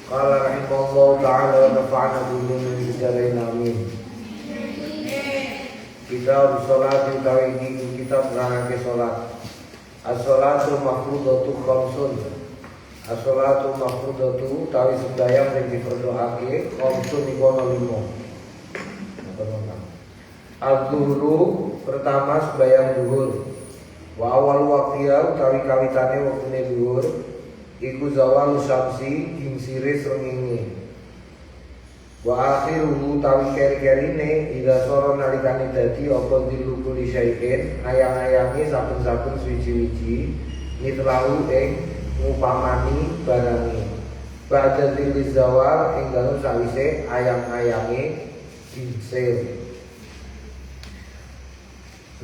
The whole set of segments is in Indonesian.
Qala rahimahullahu ta'ala wa nafa'ana bihi min jalain amin. Kitab sholat utawi iki kitab nerangake sholat. As-sholatu mafrudatu khamsun. As-sholatu mafrudatu utawi sembahyang sing diperdoake khamsun iku ana 5. Al-zuhru pertama sembahyang zuhur. Wa awal waqtiha utawi kawitane wektune zuhur iku zawal syamsi gingsire srengenge. Wa akhiruhu utawi keri-kerine ida soro nalikane dadi apa diluku li syai'in ayang-ayange saben-saben suci-suci mitlahu ing ngupamani barange. Ba'da dzil zawal ing dalem sawise ayang-ayange gingsir.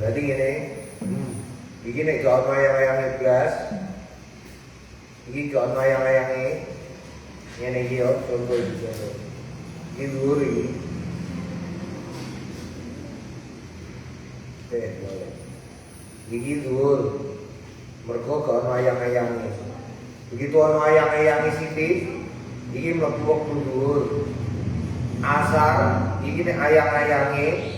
Berarti ngene, iki nek gak ono ayang-ayange blas, iki gak ono ayang-ayange ngene iki yo contoh iki. Iki dhuwur iki. Boleh. Iki dhuwur. Mergo gak ono ayang-ayange. Begitu ono ayang-ayange sithik, iki mlebu wektu dhuwur. Asar iki nek ayang-ayange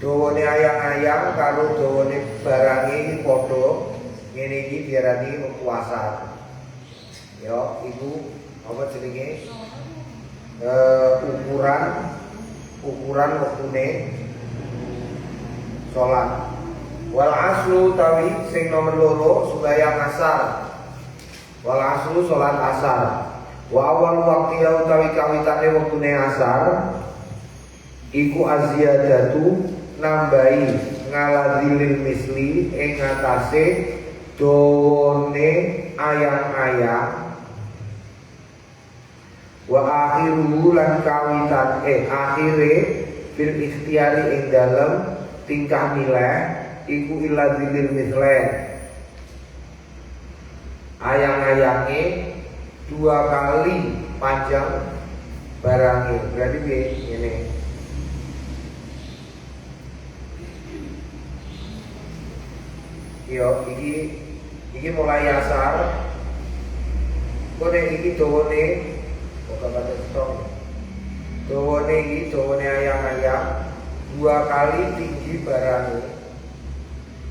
dawane ayang-ayang karo dawane barange iki padha, ngene iki diarani wektu asar. Ya, iku apa jenenge? Ukuran wektune salat. Wal aslu tawi sing nomor 2 sembahyang asar. Wal aslu salat asar. Wa awal waqti utawi kawitane wektune asar iku aziyadatu nambahi ngaladzilil misli ing atase dawane ayang-ayang. Wa akhiruhu lan kawitan akhire fil ikhtiyari ing dalem tingkah milih iku illa dzilil misle. Ayang-ayange 2 kali panjang barange. Berarti piye ngene. Yo iki mulai asar. Kone iki dawane kata strong. Dawane iki dawane ayang-ayang 2 kali tinggi barange.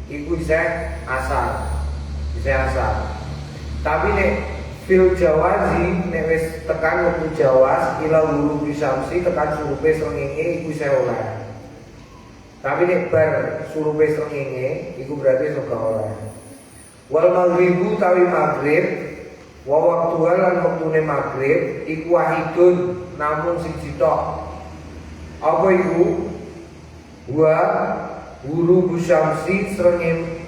Iku bisa asar. Tapi nek fil jawazi nek wis tekan wektu jawas ila hulu bisamsi tekan surupe srengenge iku bisa oleh. Tapi nek bar surupe srengenge iku berarti ora oleh. Wal maghribu tawi maghrib wa waqtu lan waktune maghrib iku wahidun namun siji tok. Apa iku? Wa hulu bisamsi srengenge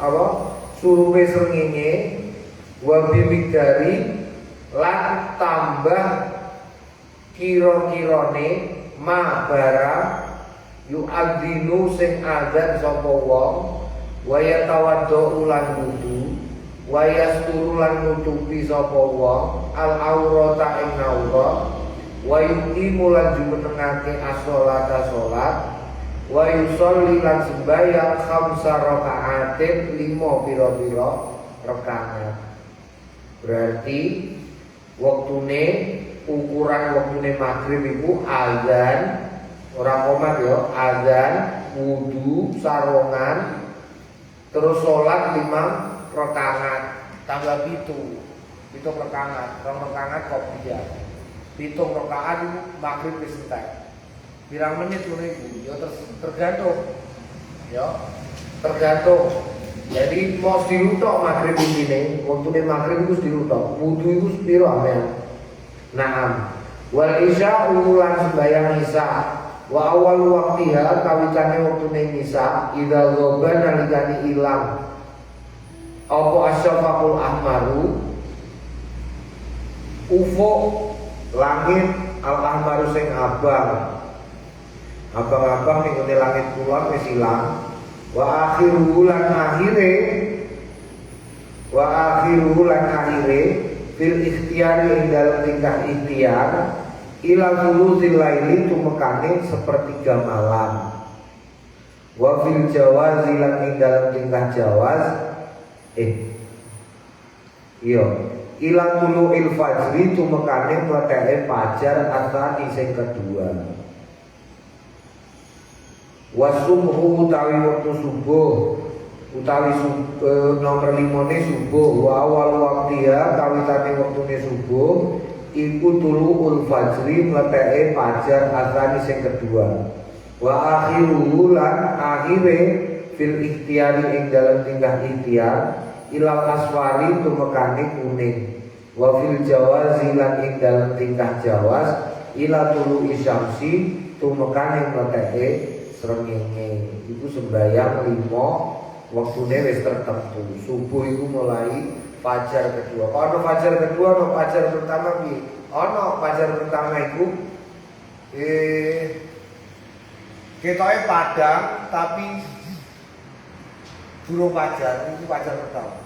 apa? Surupe srengenge wa bimigdari lan tambah kira-kirane ma barang yu'adzinu sing adzan sapa wong wa yatawaddu lan wudu wa yasturu lan nutupi sapa wong al aurata ing aurat wa yuqimu lan jumenengake as-sholata salat wa yusolli lan sembahyang 5 rakaatin 5 pira-pira rakaat. Berarti waktune ukuran waktune maghrib iku azan ora komat ya, azan, wudu, sarongan, terus sholat 5 rakaat tambah 7 rakaat, 2 rakaat kopiah. 7 rakaat itu maghrib wis entek. Pirang menit ngono iku? Ya tergantung. Ya, tergantung. Jadi mau dilutok maghrib ini, waktune maghrib itu dilutok. Wudu itu sepiro amen. Naam. Wal isya ulan sembahyang isya. Wa awal waqtiha kawitane waktune isya idza ghaban nalikane ilang. Apa asyafaqul ahmaru? Ufuk langit al ahmaru sing abang. Abang-abang ning ngene langit kulon wis ilang. Wa akhiruhu lan akhire fil ikhtiyari ing dalem tingkah ikhtiar ila thuluthil laili tumekane sepertiga malam. Wa fil jawazi lan ing dalem tingkah jawaz ila tulu'il fajri tumekane mleteke fajar atsani sing kedua. Wasubhu utawi wektu subuh utawi nomor 5 ne subuh wa awal waqtiha kawitane wektune subuh iku tulu'ul fajri mleteke fajar atsani sing kedua. Wa akhiruhu lan akhire fil ikhtiyari ing dalam tingkah ikhtiar ilal aswari tumekane kuning. Wa fil jawazi lan ing dalam tingkah jawas ila tulu'i syamsi tumekane mleteke srengenge. Iku sembayang 5 waktune wis tertentu. Subuh iku mulai fajar kedua. Ono fajar kedua, ono fajar pertama piye? Ono fajar pertama iku ketoke padang tapi durung fajar, itu fajar pertama.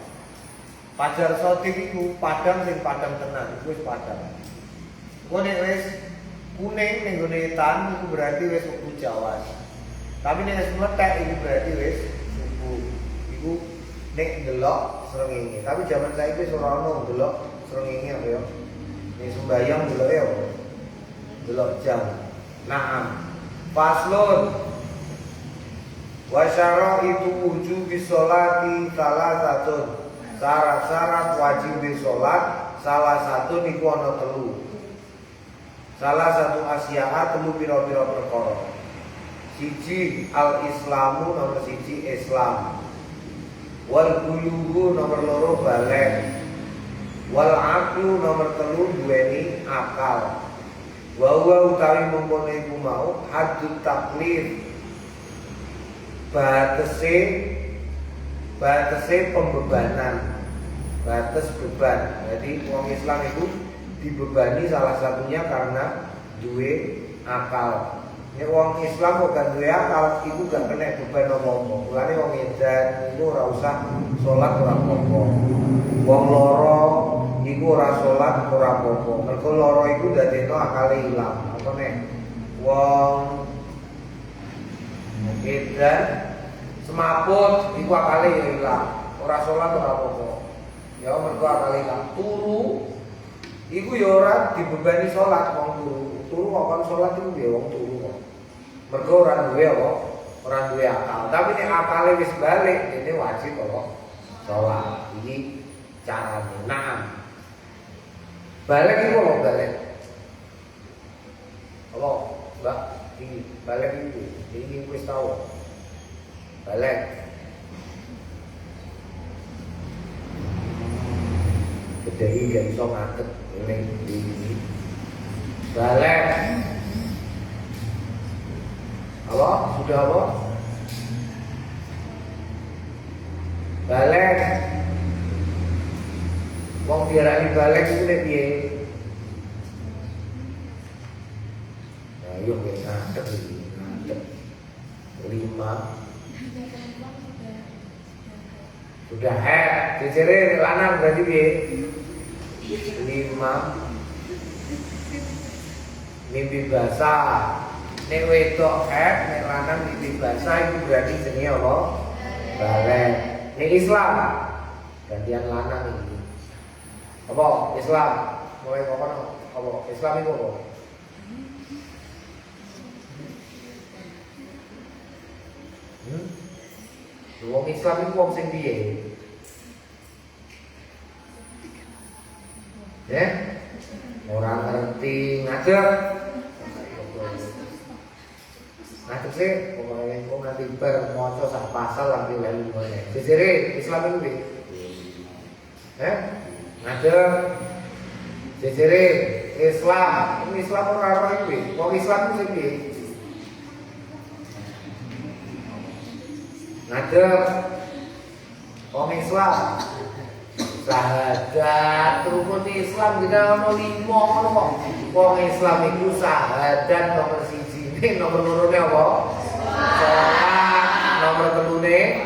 Fajar sotik iku padang sing padang tenan, iku wis padang. Kok nek wis kuning ning gone etan iku berarti wis wektu jawas. Tapi nek wis meletek iku berarti wis subuh. Iku nek ndelok srengenge. Tapi zaman saiki wis ora ono ndelok srengenge apa ya. Nek sembayang ndelok ya. Ndelok jam. Naam. Faslun. Wa syaraitu wujubi sholati salasatun. Syarat-syarat wajib sholat salah satu niku ana 3. Salah satu asya'a 3 pira-pira perkara. Siji al-islamu nomor 1 Islam. Wal bulughu nomor 2 baligh. Wal aqlu nomor 3 duweni akal. Wa huwa utawi mengkono iku mau haddut taklif. Batese pembebanan. Batas beban. Jadi wong Islam itu dibebani salah satunya karena duwe akal. Nek wong Islam kok gak duwe akal, iku gak kena beban apa-apa. Mulane wong edan iku ora usah salat ora apa-apa. Wong loro iku ora salat ora apa-apa. Mergo loro iku dadekno akale ilang. Apa nek wong edan semaput iku akale ya ilang. Ora salat ora apa-apa. Ya mergo akale ilang. Turu iku ya ora dibebani salat wong turu. Turu kok salat iku ya wong turu kok. Mergo ora duwe apa? Ora duwe akal. Tapi nek akale wis balik, dene wajib apa? Salat. Iki carane. Nah. Balik iku apa balik? Apa? Mbak, iki balik iku. Iki wis tau. Balik. Jadi gak iso ngadeg ini balik. Apa? Sudah apa? Balik. Wong diarani balik itu nek piye? Nah, yo ngadeg iki, ngadeg. 5 sudah cecere lanang berarti piye? 5 mimpi basah. Nek wedok nek lanang mimpi basah itu berarti jenenge apa? Balik. Nek Islam gantian lanang iki. Apa? Islam mulai kapan apa? Islam itu apa? Wong Islam itu wong sing piye? Orang ngerti ngadeg. Ngadeg sih, pokoknya kok nanti bermoco sak pasal lagi lalu mulai. Jejere Islam itu piye? Ngadeg. Jejere Islam, Islam ora iki. Wong Islam itu sing piye? Ngadeg. Wong Islam syahadat rukun Islam kita ono 5 ngono kok. Wong Islam iku syahadat nomor 1. Ini nomor 2 apa? Salat. Nomor 3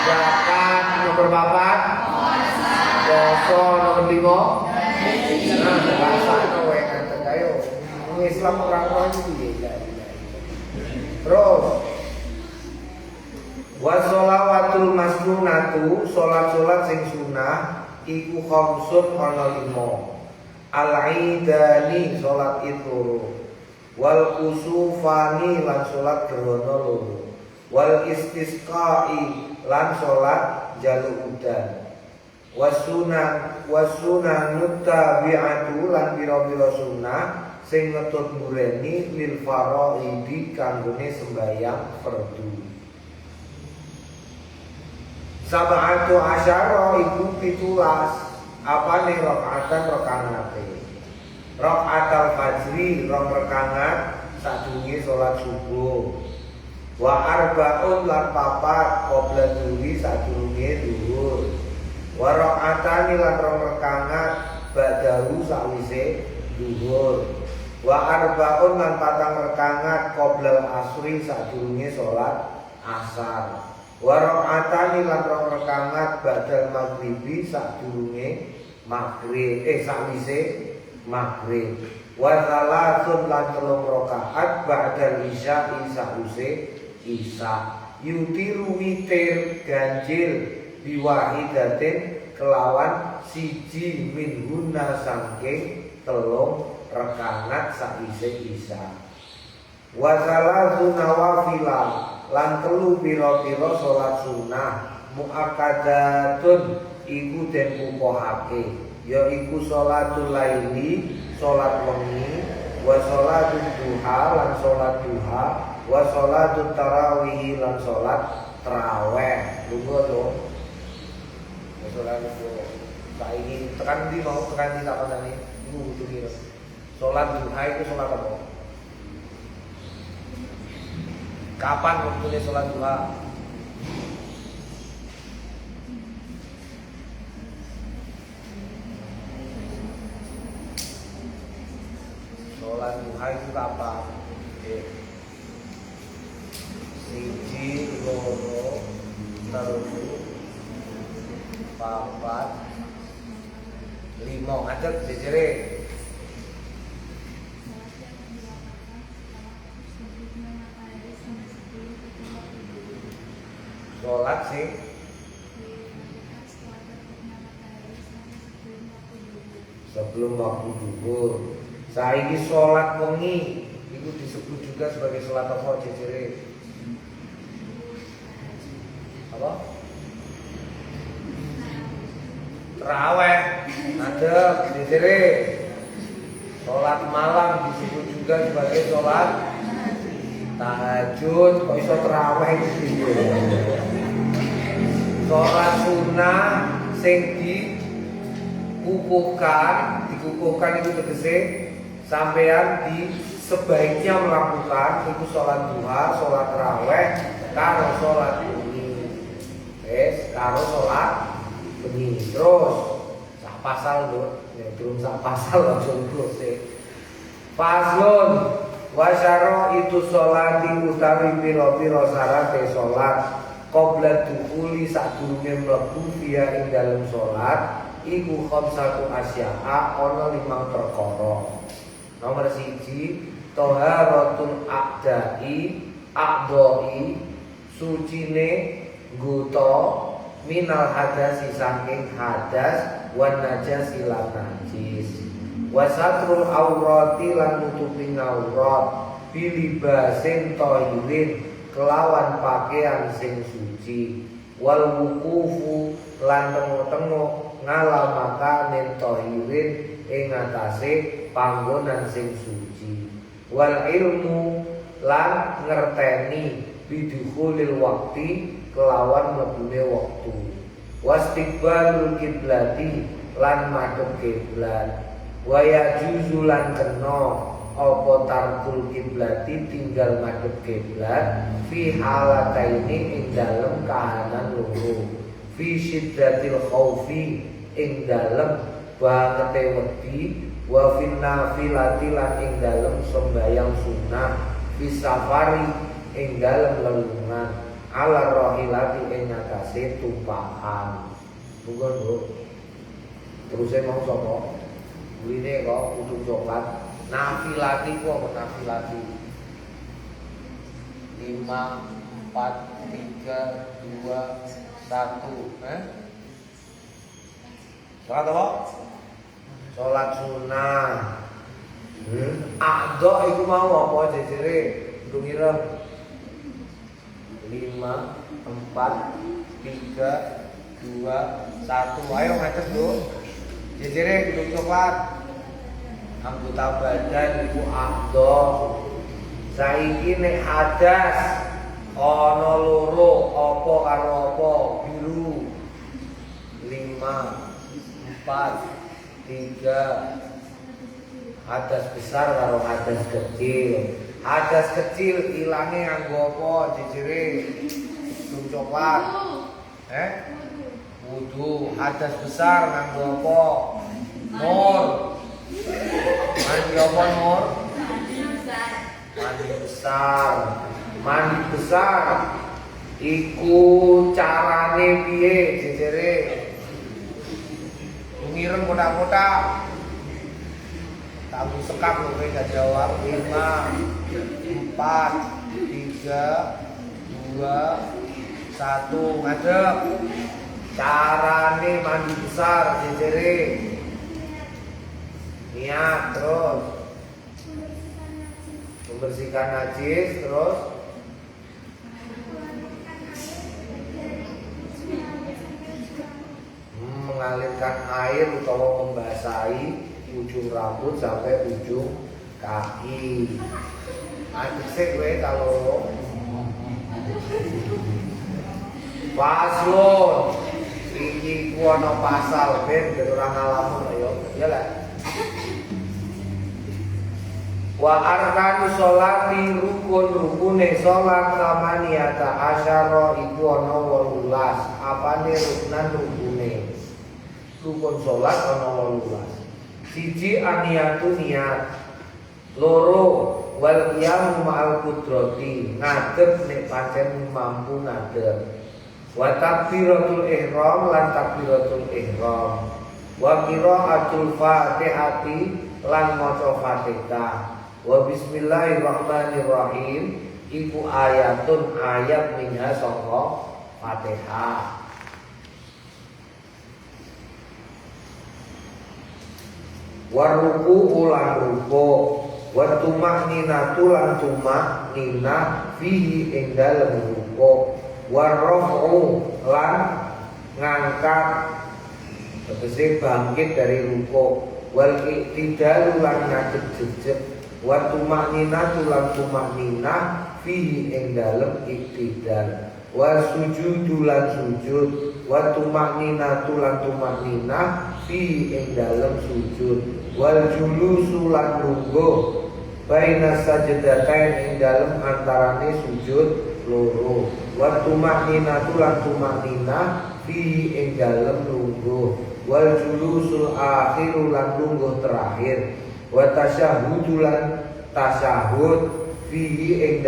zakat. Nomor 4 puasa. Nomor 5 puasa kowe ngadeg ayo. Wong Islam ora iki piye? Terus wa sholawatul masnunatu, salat-salat sing sunah iku khamsun ana 5. Al-idani salat id loro, wal kusufani lan salat gerhana loro, wal istisqai lan salat jaluk udan, wasuna muttabi'atu lan pira-pira sunah sing ngetut mureni lil faraidi kanggone sembahyang fardu. Sab'atu asyara iku 17 apane rakaatan rakaate. Rakaatul fajri rong rakaat sadurunge salat subuh. Wa arba'un lan papat qabla dzuhri sadurunge zuhur. Wa rakaatani lan rong rakaat ba'dahu sawise zuhur. Wa arba'un lan patang rakaat qabla asri sadurunge salat asar. Wa rakaatani lan rong rakaat ba'dal maghribi sadurunge maghrib sawise maghrib. Wa salatun lan 3 rakaat ba'dal isya sawise isya. Yutiru witir ganjil biwahidatin kelawan siji minhunna sangking 3 rakaat sawise isya. Wa salatu nawafila lan 3 pira-pira salat sunah muakkadatun iku den kukuhake, yaiku salatul laili salat wengi, wa salatul duha lan salat duha, wa salatul tarawih lan salat tarawih. Lunga to. Salat itu saiki tekan di mau tekan di tak kanane iku kudu kira. Salat duha itu salat apa? Kapan waktunya salat duha? Salat duha itu kapan? Siji, loro, telu, papat, 5 ngadeg jejere. Sholat sih sebelum waktu zuhur. Saiki sholat wengi itu disebut juga sebagai sholat apa jejere? Apa? Tarawih. Ngadeg jejere. Sholat malam disebut juga sebagai sholat tahajud. Kok iso tarawih gitu? Sholat sunnah sing dikukuhkan itu tegese sampean di sebaiknya melakukan itu sholat duha, sholat tarawih, karo sholat bengi. Karo sholat bengi. Terus sak pasal lho, belum sak pasal langsung terus Faslun wasyaro itu sholati utawi piro-piro syarate sholat qabla dukhuli sadurunge mlebu fiya ing dalem salat iku khamsatu asya'a ana 5 perkara. Nomor 1 taharatul a'dai sucine ngguta minal hadasi saking hadas wan najasi lan najis. Wasatrul aurati lan nutupi aurat bilibasin thahirin kelawan pakaian sing suci. Wal wuqufu lan tengok-tengok ngalamakanen thahirin ing atase panggonan sing suci. Wal ilmu lan ngerteni bidukhulil waqti kelawan mlebune wektu. Wastiqbalul kiblati lan madhep kiblat. Waya juzulan kena apa tarkul kiblati tinggal madhep kiblat fi halataini ing dalem kahanan loro. Fi syiddatil khaufi ing dalem bangete wedi, wa fin nafilati lan ing dalem sembayang sunah, fi safari ing dalem lelungan, ala rohilati ing atase tumpahan. Bukan lho. Terus mau sapa? Ini kok untuk coklat nafilati ku apa nafilati 5, 4, 3, 2, 1 Salat apa? Salat sunah. Aqdo iku mau apa jejere? Ndung ireng. 5 4 3 2 1. Ayo ngates, Nduk. Jejere ndung coklat. Anggota badan iku aqdo. Saiki nek hadas ana loro apa karo apa? Biru. 5 4 3. Hadas besar karo hadas kecil. Hadas kecil ilange nganggo apa? Jejere ndung coklat. Wudu. Hadas besar nganggo apa? Nur. Mandi apa Nur? Mandi besar. Mandi besar iku carane piye jejere? Ngireng kotak-kotak. Tahu sekap lho gak jawab. 5 4 3 2 1 ngadep. Carane mandi besar jejere. Niat terus membersihkan najis, terus mengalirkan air atau membasahi ujung rambut sampai ujung kaki. Adek gue kalau paslon iki ku ana pasal ben orang ngalamun ayo ya lah. Wa arkanu sholati rukun-rukune sholat samaniyata asyara iku ana 18. Apane rukunan rukune? Rukun sholat ana 18. Siji aniyatu niat. Loro wal qiyam ma'al qudrati, ngadeg nek pancen mampu ngadeg. Wa takbiratul ihram lan takbiratul ihram. Wa qiraatul fatihati lan maca Fatihah. Wa bismillahirrahmanirrahim iku ayatun ayat minha sangka Fatihah. Waruku ulang ruku, watumakninatu lan tumaknina fihi ing dalem ruku, warrafu lan ngangkat tegese bangkit dari ruku, wal iktidalu lan ngadeg-deg, watumakninatu lan tumaknina fihi ing dalem iktidal, wasujudu lan sujud, watumakninatu lan tumaknina fihi ing dalem sujud, wal julusu lan lungguh baina sajdatain ing dalem antarane sujud loro, wa tumakninatu lan tumaknina fihi ing dalem lungguh, wal julusul akhiru lan lungguh terakhir, wa tasyahhudu lan tasyahud fihi ing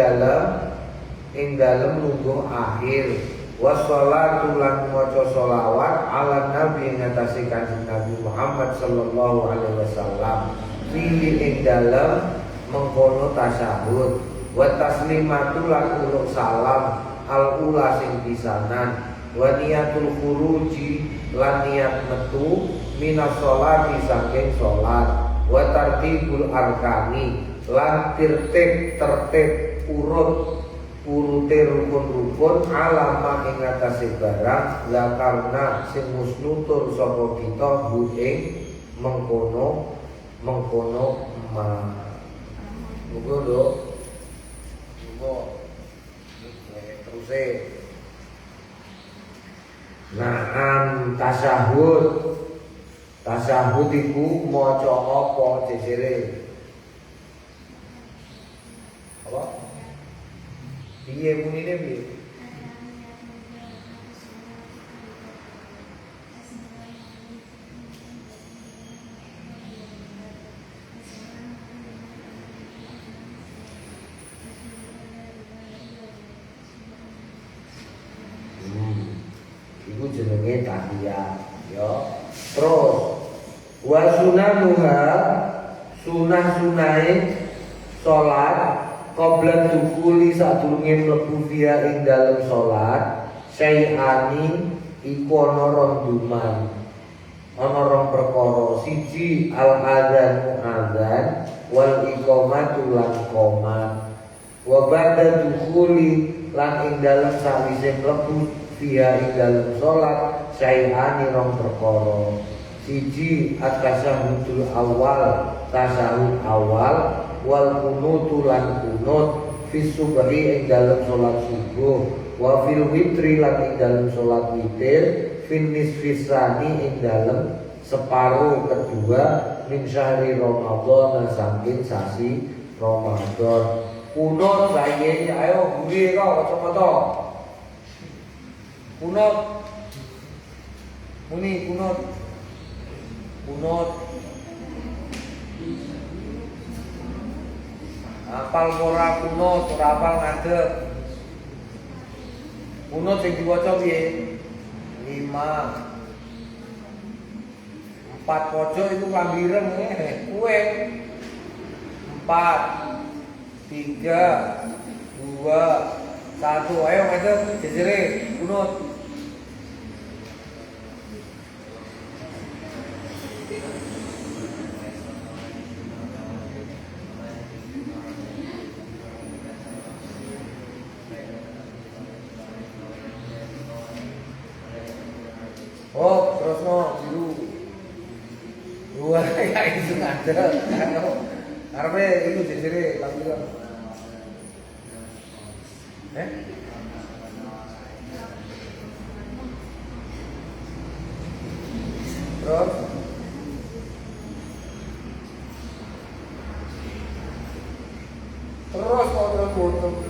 dalem lungguh akhir, wassalatu lan maca sholawat ala nabi ngatasi kanjeng Nabi Muhammad sallallahu alaihi wasallam fihi ing dalem mengkono tasyahud, wa taslimatu lan uluk salam al ula sing pisanan, wa niyatul khuruji lan niat metu minas sholati saking sholat, wa tartibul arkani lan tertib urute rukun-rukun alama ing atase barang la karena sing musnutur sapa kita hu ing mengkono ma mugo lho mugo terus naam tasyahud iku maca apa jejere apa piye bunine piye? Iku jenenge tahiyat, ya. Terus wa sunanuha sunah-sunahe salat qabla dukuli sadurunge mlebu fiha ing dalem salat syai'ani iku ana ronduman ana rong perkara. Siji al adzanu adzan wal iqamatu lan qomat. Wa ba'da dukhuli lan ing dalem sawise mlebu fiha ing dalem salat syai'ani rong perkara. Siji at-tasyahudul awal, tasyahud awal, wal kunutu lan kunut fi subhi ing dalem salat subuh, wa fil witri lan ing dalem salat witir, fin nisfisani ing dalem separuh kedua min syahri Ramadan saking sasi Ramadan. Kunut saiki ayo guri kok kacamata. Kunut. Muni kunut. Kunut. Apal ora kunut, ora apal ngadeg. Kunut sing diwaca piye? 5. 4 pojok itu lambiren kuwe. 4 3 2 1 ayo ngadeg jejere kunut. Oh, terus no biru. Dua ya itu ada. Karena itu jejere lambiren. Terus kok terus foto.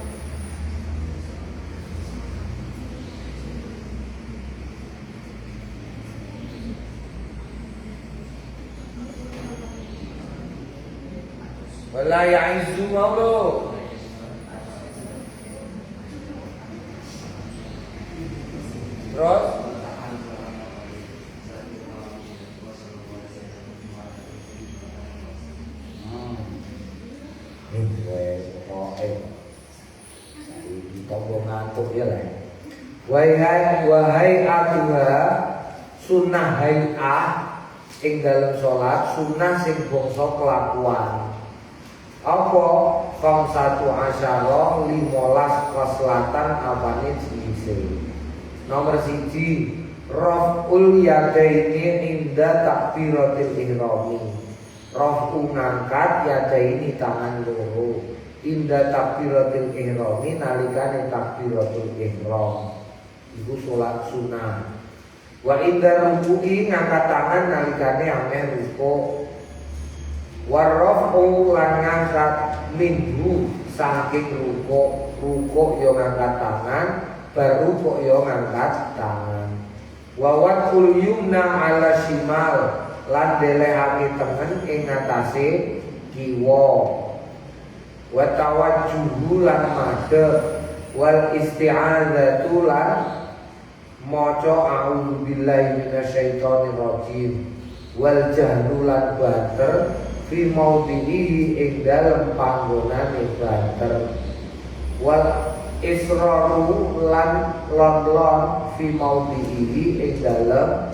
Wala ya'izzu maulo. Terus ngantuk ya lah. Wahai atuha sunnah hay'ah ing dalam sholat sunnah sing bangsa kelakuan. Apa kong 1 asyara 15 keselatan apane jise. Nomor 1 raf'ul yadaini inda takbiratil ihrami. Raf'u ngangkat yadaini tangan loro inda takbiratil ihrami nalikane takbiratul ihram. Iku salat sunah. Wa inda ruku'i ngangkat tangan nalikane ameh ruku'. Warraf'u lan ngangkat minhu saking ruku' yo ngangkat tangan, baru kok yo ngangkat tangan. Wa watul yumna ala shimal lan delehake tengen ing ngatasé kiwa. Wa tawajjuhu lan madhep wal isti'adzatu lan maca a'udzu billahi minasyaitonir rajim wal jahlu lan banter fi maudhihi ing dalem panggonane banter wal israru lan lon-lon fi maudhihi ing dalem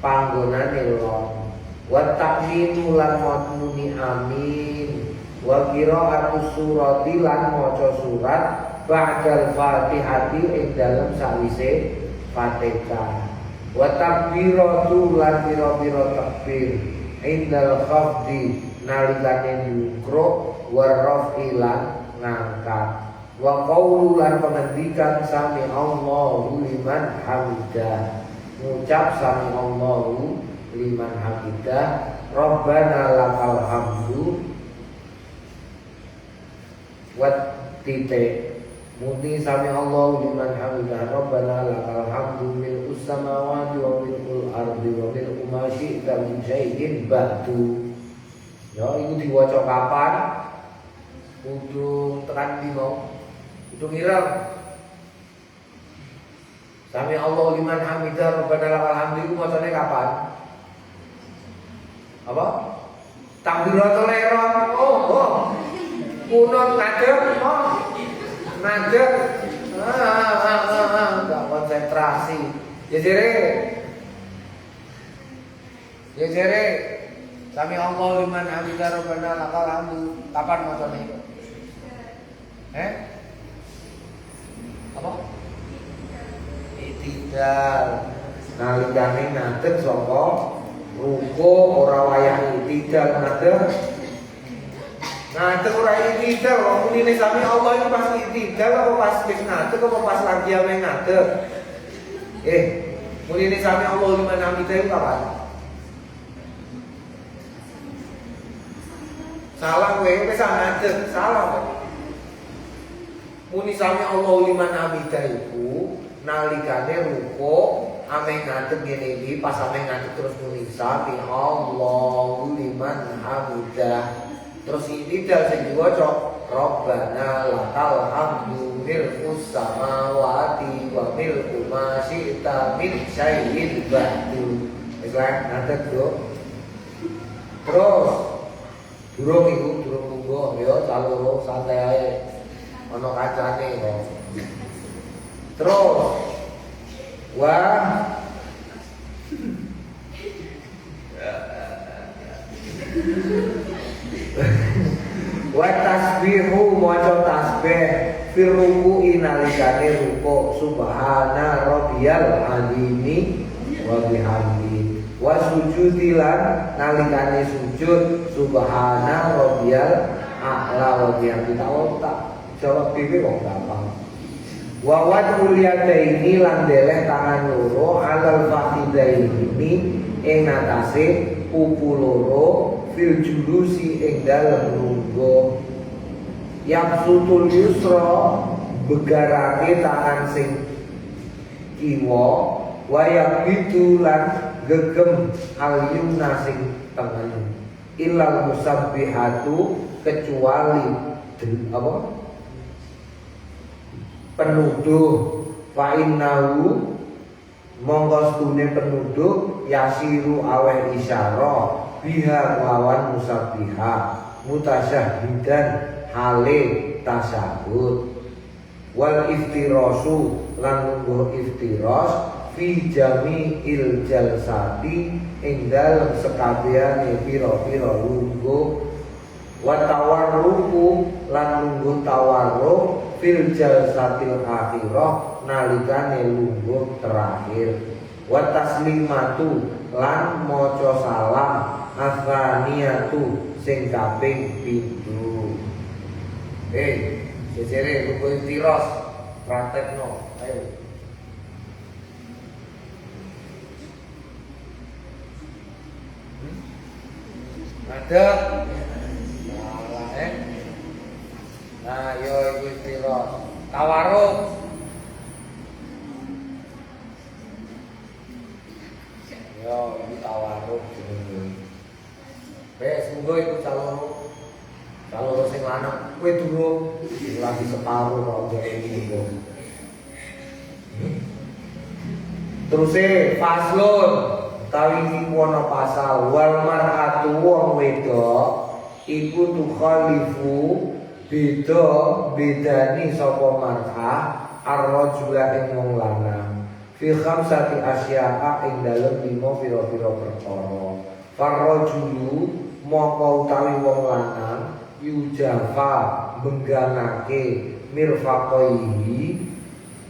panggonane lon wa ta'minu lan muni amin wa qira'atu surati lan maca surat ba'dal fatihati ing dalem sawise Fatihah wa takbiratu lan pira-pira takbir indal khafdi nalikane nyukro warrafi lan ngangkat wa qaulu lan pengendikan sami Allahu liman hamidah ngucap sami Allahu liman hamidah Rabbana lakal hamdu wa titik muni sami Allahu liman hamidah Rabbana lakal hamdu mil samawati wa mil ardi wa mil ma syi'ta min syai'in ba'du. Ya, itu diwaca kapan? Kudu tekan dino. Kudu ngira. Sami Allahu liman hamidah Rabbana lakal hamdu iku macane kapan? Apa? Takbiratul ihram. Oh. Kunut ngadeg, ngadeg. Enggak konsentrasi. Jadi Ya jere sami Allah liman hamidah rabbana lakal hamdu. Kapan macane? Apa? Itidal. Nalikane ngadeg saka ruko ora wayah itidal ngadeg. Ngadeg ora itidal, wong mune sami Allah itu pas itidal apa pas wis ngadeg apa pas lagi ame ngadeg? Mune sami Allah liman hamidah itu kapan? Salah kowe wis ngadeg, salah kok. Muni sami Allah liman hamidah iku nalikane ruko ame ngadeg ngene iki pas ame ngadeg terus muni sami Allah liman hamidah. Terus ini dal sing diwaca Rabbana lakal hamdu milkus samawati wa milku ma syi'ta min syai'in ba'du. Wis lah ngadeg, Bro. Terus durung munggo ya caloro santai ae. Ana kacane kok. Terus wa tasbihu maca tasbih fir ruku'i nalikane ruku subhana rabbiyal azimi wa bihamdi wa sujudilan nalikane sujud subhana rabbiyal a'la wa bihamdi. Tak jawab dhewe kok gampang. Wa wad'ul yadaini lan deleh tangan loro alal fakhidaini ing atase pupu loro fil julusi ing dalem lungguh. Yang sutul yusra begarake tangan sing kiwa wayang bitu lan gegem al yumna sing tengen ilal musabbihatu kecuali penuduh fa innahu mongko stune penuduh yasiru aweh isyara biha lawan musabbiha mutasyahidan hale tasyahud wal iftirasu lan lungguh iftiras fi jami'il jalsati ing dalem sekabehane pira-pira lungguh wa tawarruku lan lungguh tawarruk fil jalsatil akhirah nalikane lungguh terakhir wa taslimatu lan maca salam asraniyatu sing kaping 7. Jejere lungguh iftiras praktekno ayo. Ada nah yo iku iftiras tawaruk yo iki tawaruk jenenge wis monggo iku calon sing lanang kowe durung lagi separuh kok iki monggo terus faslun tawi iku ana pasal wal mar'atu wong wedok iku tukhalifu bedani sapa mar'ah ar-rajula ing wong lanang fi khamsati asya'a ing dalem 5 pira-pira perkara farrajulu moko utawi wong lanang yujafa bengganake mirfaqaihi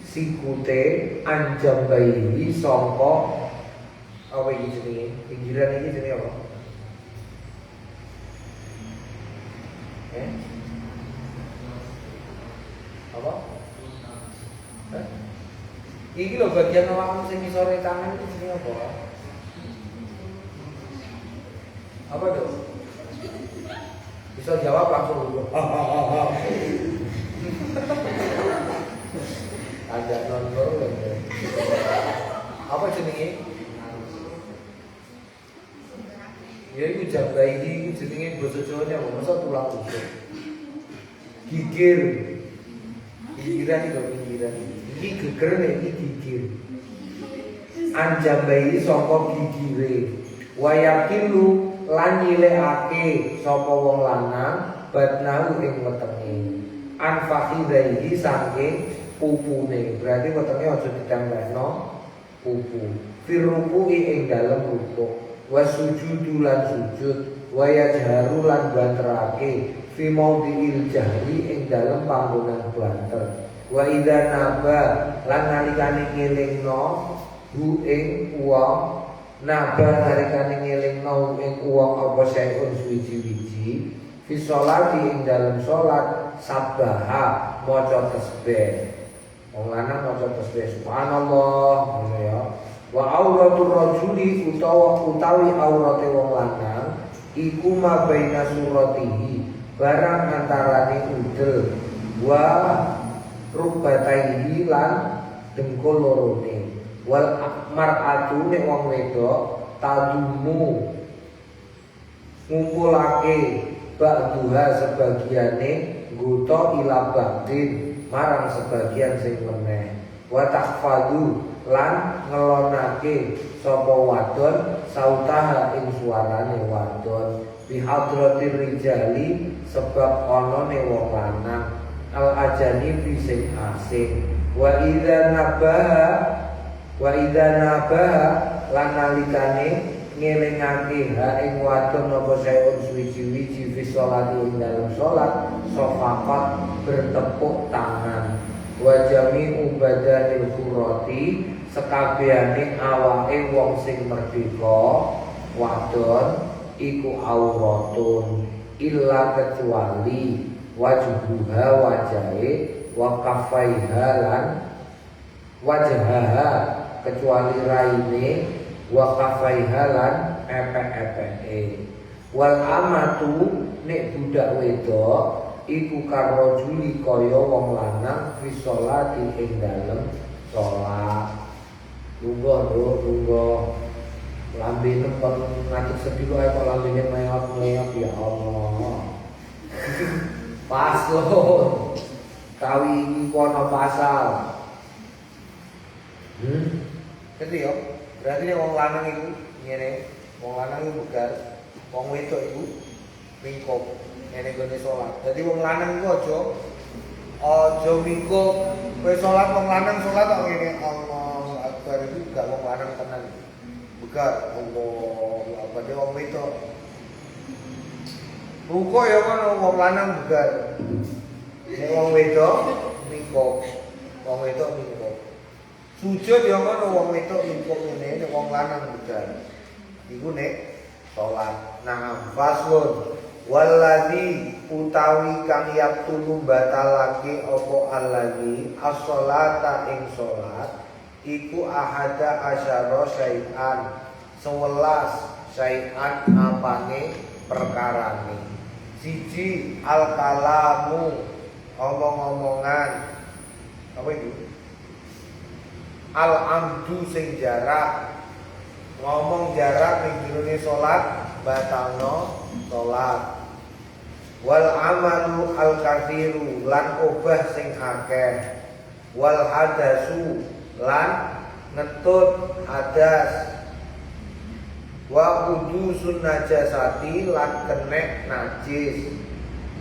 sikute anjambaihi sangka apa iki jenenge? Pinggiran iki jenenge apa? Apa? Iki lho bagian awakmu sing ngisore tangan iki jenenge apa? Apa tuh? Bisa jawab langsung dulu. Ada non-verbal. Apa jenenge? Ya iku jabai iki jenenge basa Jawane apa? Masa tulang rusuk. Gigir. Gigiran iki lho pinggiran. Iki geger nek iki gigir. Anjabai saka gigire. Wayakilu lan nyilekake sapa wong lanang batnahu ing wetenge. Anfakhidaihi saking pupune. Berarti wetenge aja ditempelno pupu. Firuku ing dalem rukuk. wa sujudu lan sujud wa yajharu lan banterake fi maudhi'il jahri ing dalem panggonan banter wa idza naba lan nalikane ngelingno hu ing wong naba nalikane ngelingno ing wong apa sayun suwiji-wiji fi sholati ing dalem salat sabbaha maca tasbih wong lanang maca tasbih subhanallah ngono ya wa auratul rajuli utawi aurate wong lanang iku ma baina suratihi barang antarane udel wa rubataihi lan dengkul lorone wal mar'atu nek wong wedok tadumu ngumpulake ba'duha sebagiane nggoto ila ba'din marang sebagian sing meneh wa tahfadu lan ngelonake sapa wadon sautaha ing suarane wadon bihadratir rijali sebab onone wong lanang al ajani sing asing wa idza nabaha lan nalikane ngelingake ha ing wadon apa sayun suwi-wiji fi sholati ing dalam salat sofaqat bertepuk tangan wa jami'u badanil hurrati sekabehane awake wong sing merdeka wadon iku auratun illa kecuali wajhuha wajahe wa kaffaiha lan wajhaha kecuali raine wa kaffaiha lan epek-epeke wal amatu nek budak wedok iku karojuli kaya wong lanang fi sholati ing dalem salat lungguh lambene kon ngadeg sedilo ae kok lambene meot-meot ya Allah pas lo kawi iki kono pasal Jadi yo, berarti wong lanang iku ngene, wong lanang iku bugar, wong wedok iku mingkup ngene gone salat. Dadi wong lanang iku aja mingkup, kowe salat wong lanang salat kok ngene Allahu Akbar itu gak wong lanang tenan. Bugar Allahu Akbar wong wedok. Ruko ya kan wong lanang bugar. Nek wong wedok mingkup, wong wedok mingkup. Sujud ya ngono wong wedok mingkup ngene nek wong lanang bugar. Iku nek salat. Nah, faslun waladzi utawi kang yaptulu batalake apa allazi as-sholata ing salat iku ahada asyara syai'an 11 syai'an apane perkarane. Siji al-kalamu omong-omongan. Apa itu? Al-amdu sing jarak. Ngomong jarak ning jerone salat batalno salat. Wal amalu al-kathiru lan obah sing akeh. Wal hadasu lan ngetut hadas. Wa udusun najasati lan kenek najis.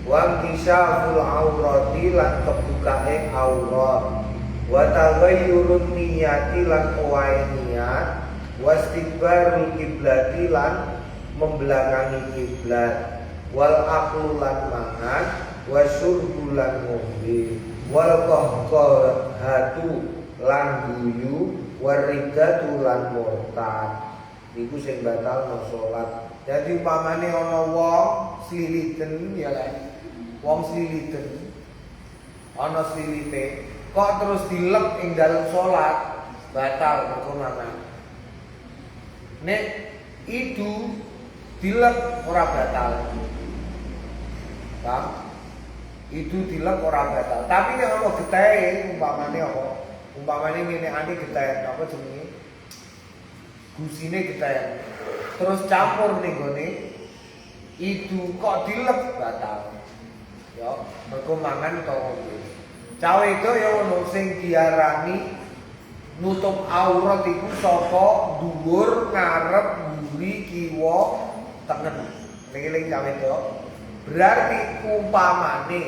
Wa kisaful aurati lan kebukae aurat. Wa taghayyurun niyati lan owahe niat. Wa istiqbalul kiblati lan membelakangi kiblat. Wal aklu lan mangan. Wa syurbu lan ngombe. Wal qahqahatu lan guyu. Wa riddatu lan murtad. Iku sing batalno salat. Jadi upamane ana wong sliliten ya lek. Wong sliliten ana slilite kok terus dilep ing dalem salat batal hukuman. Nek itu dilep ora batal. Paham? Itu dilep ora batal. Tapi nek ana getehe umpamane apa? Umpamane ngene ane getehe apa jenenge? Gusine kita terus campur nih gone itu kok dilep batal ya mergo mangan utawa cawe itu ya ono sing diarani nutup aurat iku saka dhuwur ngarep mburi kiwa tengen eling cawe itu berarti umpamane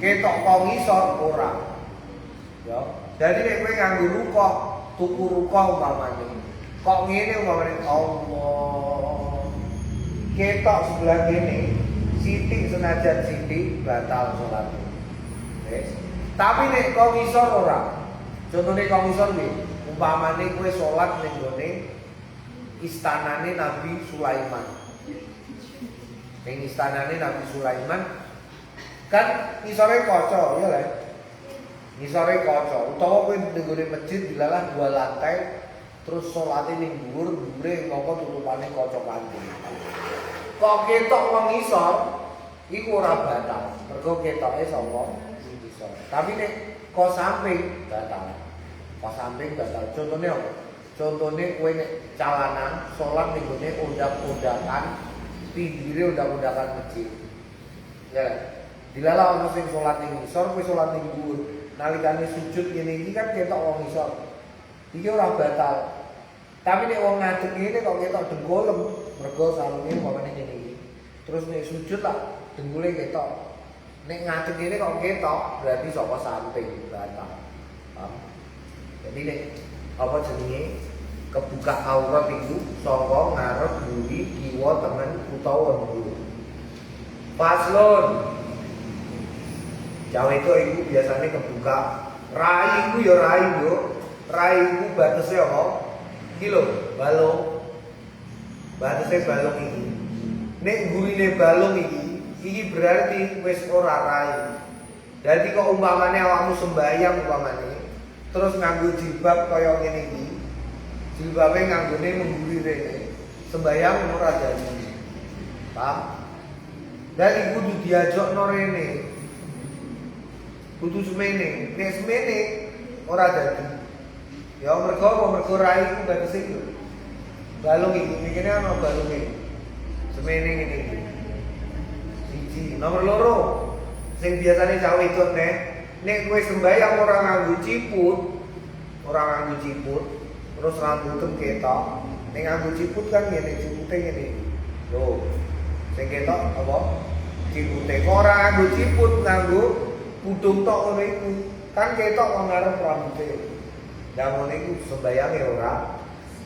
ketok kok ngisor ora ya jadi nek kowe nganggo rukuk tuku ruko umpamane Kok ngene umpamane Allah. Ketok sebelah kene, sithik senajan sithik batal salat. Wis. Tapi nek kok ngisor ora. Contone kok ngisor piye? Umpamane kowe salat ning gone istanane Nabi Sulaiman. Ning istanane Nabi Sulaiman kan ngisore kaca, ya lho. Ngisore kaca utawa kowe ning gone masjid dilalah 2 lantai terus salate ning dhuwur, dhuwure mongko tutupane kaca kanthi. Kok ketok wong ngisor iku ora batal. Mergo ketoke sapa ngisor. Tapi nek kok samping batal. Kok samping batal. Contone apa? Contone kowe nek calanan salat ning gone undak-undakan pinggire undak-undakan masjid. Ya. Dilalah ono sing salat ning ngisor, kowe salat ning dhuwur. Nalikane sujud ngene iki kan ketok wong ngisor. Iki ora batal. Tapi nek wong ngadeg ngene kok ketok dengkulem, mergo sarunge umpamane ngene iki. Terus nek sujud lah dengkule ketok. Nek ngadeg ngene kok ketok, berarti saka samping batal. Paham? Jadi nek apa jenenge kebuka aurat itu saka ngarep, buri, kiwa, tengen utawa dhuwur. Paslon Jawa itu biasanya kebuka. Rai itu ya rai yo. Rai itu batasnya apa? Iki lho, balung. Batasnya balung iki. Nek gurine balung iki berarti wis ora rai. Jadi kok umpamane awakmu sembahyang umpamane, terus nganggo jilbab kaya ngene iki. Jilbabe nganggone mengguri rene. Sembahyang ora jadi. Paham? Dan kudu diajokno rene. Kudu semene, nek semene ora dadi. Ya mergo rai iku batese iku. Balung iki, mikine ana balunge. Semene ngene iki. Siji, nomor loro. Sing biasane cawe itu nek kowe sembahyang ora nganggo ciput, terus rambutmu ketok. Nek nganggo ciput kan ngene, cipute ngene. Lho. Sing ketok apa? Cipute. Kok ora nganggo ciput, nganggo kudung tok ngono iku. Kan ketok wong ngarep rambute. Lah ngono iku sembayange ora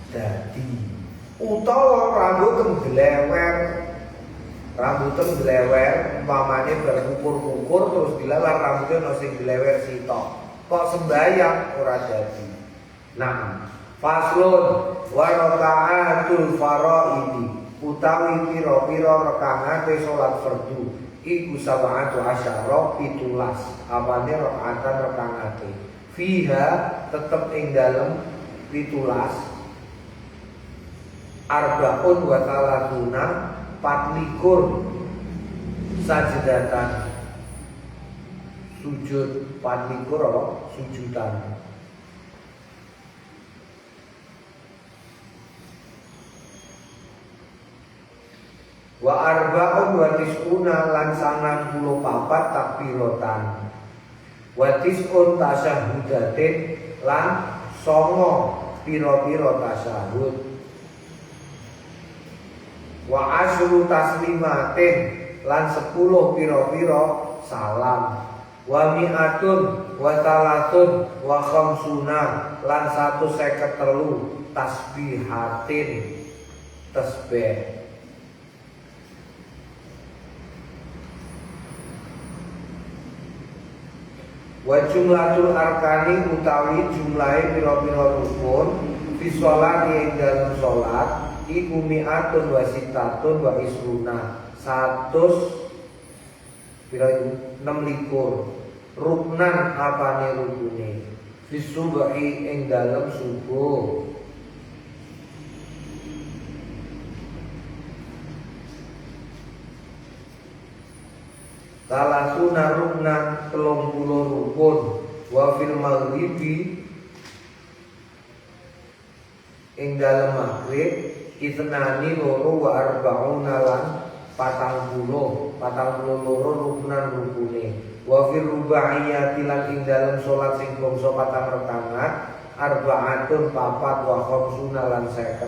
dadi. Utawa rambut glewer, umpamane berkukur-kukur terus dilalah rambutnya ono sing glewer sitok. Kok sembayang ora dadi. Nah, faslun wa raka'atul faraidi utawi pira-pira rakaate salat fardu iku sab'atu asyara 17 apane rakaatan rakaate fiha tetep ing dalem 17 arbaun wa talatuna 24 sajdatan sujud 24 apa sujudan. Wa arba'un wa tis'una lan 94 takbiratan. Wa tis'un tasyahhudatin lan 9 pira-pira tasyahud. Wa asyru taslimatin lan 10 pira-pira salam. Wa mi'atun wa talatun wa khamsuna lan 153 tasbihatin tasbih. Wa jumlatul arkani utawi jumlahe pira-pira rukun fi sholati ing dalem salat iku mi'atun wa sittatun wa isruna 100 pira 26 ruknan apane rukune fi subhi ing dalem subuh. Talatuna ruknan 30 rukun wa fil maghribi ing dalem maghrib itnani loro wa arba'una lan 40 ruknan rukune wa fil rubaiyati lan ing dalem salat sing bangsa 4 rakaat arba'atun 4 wa khamsuna lan 50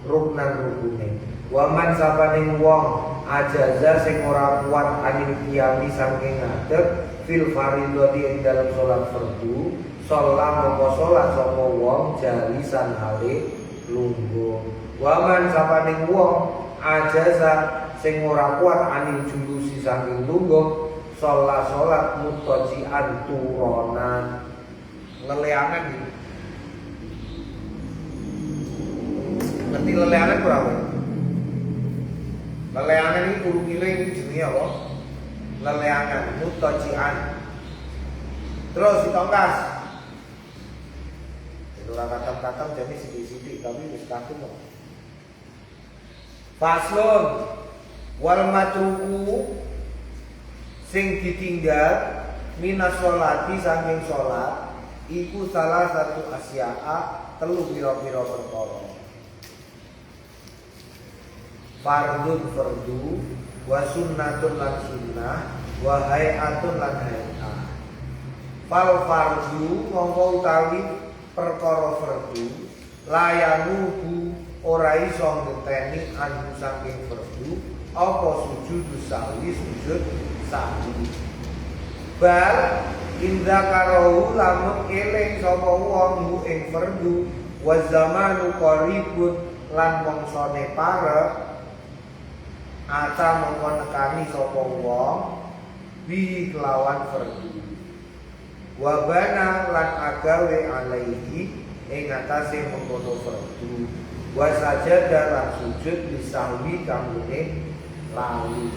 ruknan rukune. Waman sabaning wong ajaza sing ora kuat anil qiyami saking ngadeg fil faridati ing dalam salat fardu sholat mongko sholat sapa wong jalisan hale lungguh. Waman sapaning wong ajaza sing ora kuat anil julusi saking lungguh sholat mutajian turonan leleangan iki. Ngerti leleangan berapa? Leleangan ini kudu miring jenenge apa? Leleangan mutajian. Terus ditongkas. Itu ora katam-katam jadi sithik-sithik tapi wis kaku kok. Faslun wal matruku sing ditinggal minas sholati saking sholat iku salah satu asya'a telu pira-pira perkara. Fardun fardu wa sunnatun lan sunnah wa hay'atun lan hay'ah. Fal fardu mongko utawi perkara fardu layanuhu ora iso ngeteni anu saking fardu apa sujud sahwi sujud sahwi. Bal inda karahu lamun eling sapa wong ing fardu wa zamanu qaribun lan mangsane parek ata mongko nekani sapa wong bi kelawan fardu wa bana lan agawe alaihi ing atase mengkono fardu wa sajada lan sujud disahwi kamune lali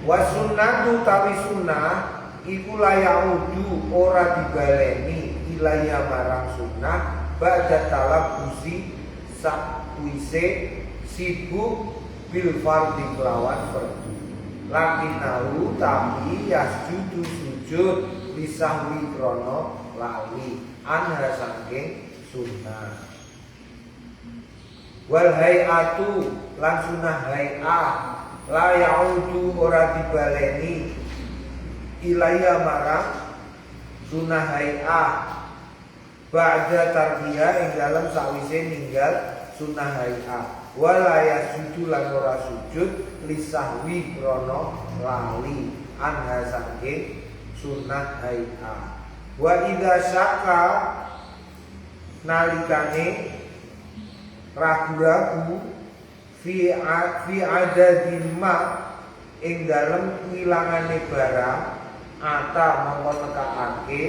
wa sunnatu tawi sunnah iku layaudu ora dibaleni ilaya marang sunnah ba'da talab usi sakwise sibuk bil fardhi kelawan fardu lakinahu tapi yasjudu sujud disahwi krono lali anha saking sunnah wal hay'atu lan sunnah hay'ah la yaudu ora dibaleni ilaya marang sunnah hay'ah ba'da tarbiyah ing dalem sawise ninggal sunnah hay'ah wala yasjudu lan ora sujud lisahwi krono lali anha saking sunnah hay'ah wa idza syaka nalikane ragu-ragu fi adadin ma ing dalem ngilangane barang ata mongko nekake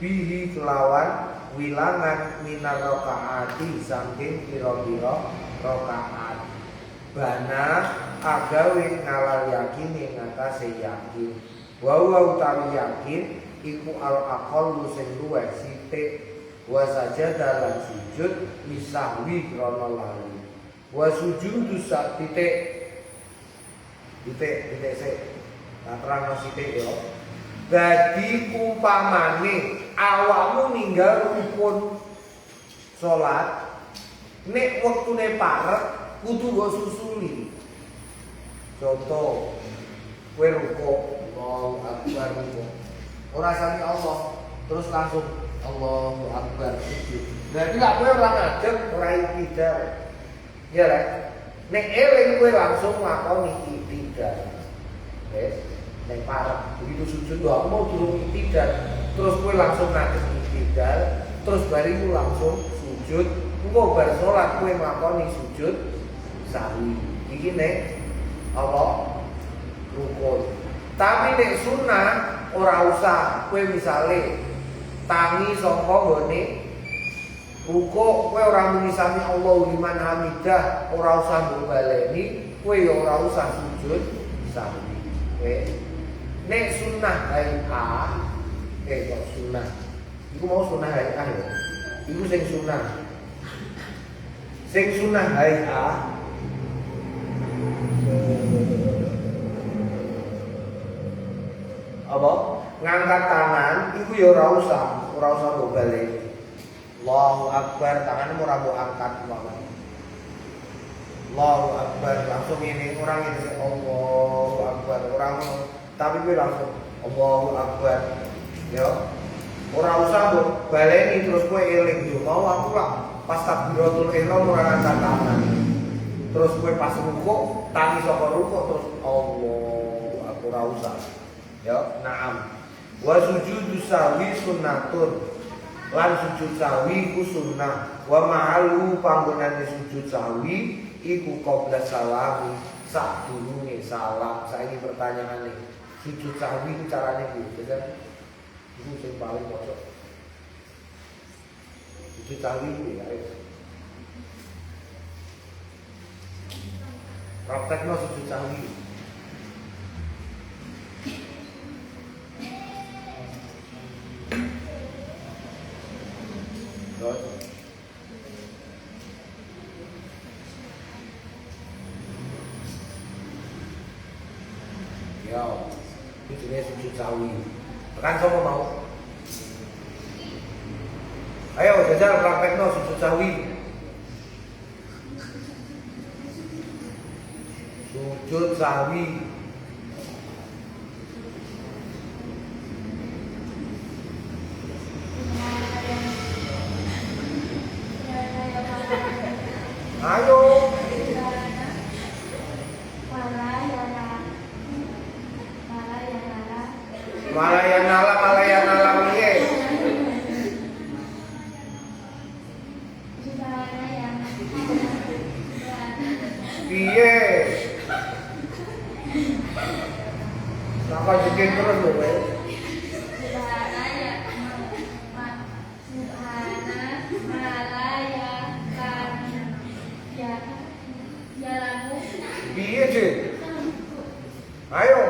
bihi kelawan wilangan minar rakaati saking pira-pira rakaat bana agawe ngalal yakin ing atase yakin wa utawi yakin iku al aqallu sing luwih sithik wa sajada lan sujud misahwi krana lali wa sujudu sak titik sik terangno sithik yo dadi umpamane awakmu ninggal rukun salat nek wektune parek kudu go susuli contoh kowe rukuk Allahu akbar rukuk ora sami Allah terus langsung Allahu akbar sujud berarti lak kowe ora ngadeg ora iktidal ya lek nek eling kowe langsung nglakoni iktidal wis nek parek begitu sujud doa mau turun iktidal terus kowe langsung ngadeg iktidal terus bariku langsung sujud engko bar salat kowe nglakoni sujud sahwi iki nek apa rukun tapi nek sunah ora usah kowe misale tangi saka gone rukuk kowe ora muni sami Allahu liman hamidah ora usah mbok baleni kowe ya ora usah sujud sahwi nek sunah hay'ah kok sunah iku mau sunah hay'ah ya iku sing sunah hay'ah apa ngangkat tangan iku ya ora usah mbok baleni Allahu akbar tanganmu ora mbok angkat banget Allahu akbar langsung ini orang ini Allahu akbar orang tapi kowe langsung Allahu akbar ya ora usah mbok baleni terus kowe eling yo mau aku lah pas takbiratul ihram ora ngangkat tangan terus kowe pas rukuk tangi saka rukuk terus Allahu akbar ora usah ya na'am wa sujudu sahwi sunnatun Lan sujud sahwi iku sunnah. Wa ma'alu panggonane sujud sahwi iku qabla salami, sadurunge salam. Saiki pertanyaane, sujud sahwi itu carane piye? Iku sing paling pojok. Sujud sahwi piye ya? Praktekno sujud sahwi. Ya, itu jenis sujud sahwi. Tekan sama mau. Ayo jajal praktekno sujud sahwi. Sujud sahwi. Ayo. Malayanala piye? Piye? Sampai bikin terus lho kowe. Piye sih? Ayo.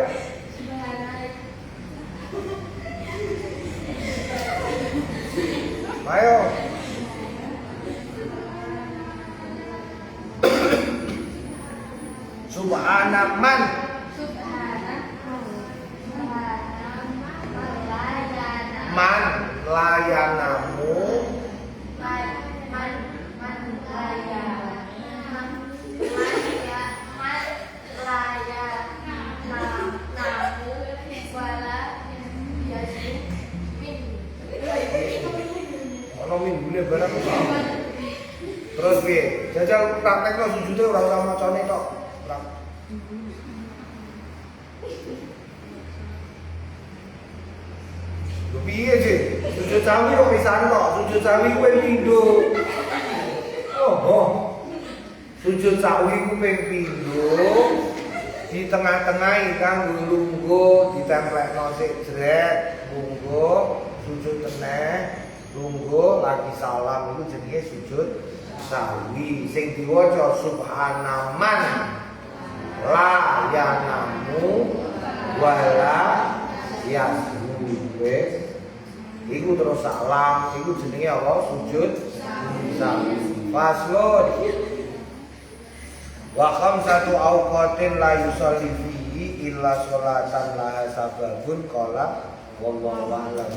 Ayo. Subhanaman. Man layanamu. Ono minggune barang kok. Terus piye? Jajal praktekno sujude ora usah macane tok. Lho piye sih? Sujud sahwi kok pisan kok? Sujud sahwi kuwi pindho. Oh. Sujud sahwi ku ping pindho. Di tengah-tengah kanggo lungguh ditemplekno sik jret, lungguh, sujud teneh, lungguh lagi salam itu jenenge sujud sahwi. Sing diwaca subhanaman la yanamu wala yasmu. Iku terus salam, iku jenenge apa? Sujud sahwi. Faslun. Wa khamsatu awqatin la yusalli fihi illa sholatan laha sababun qala wallahu a'lam.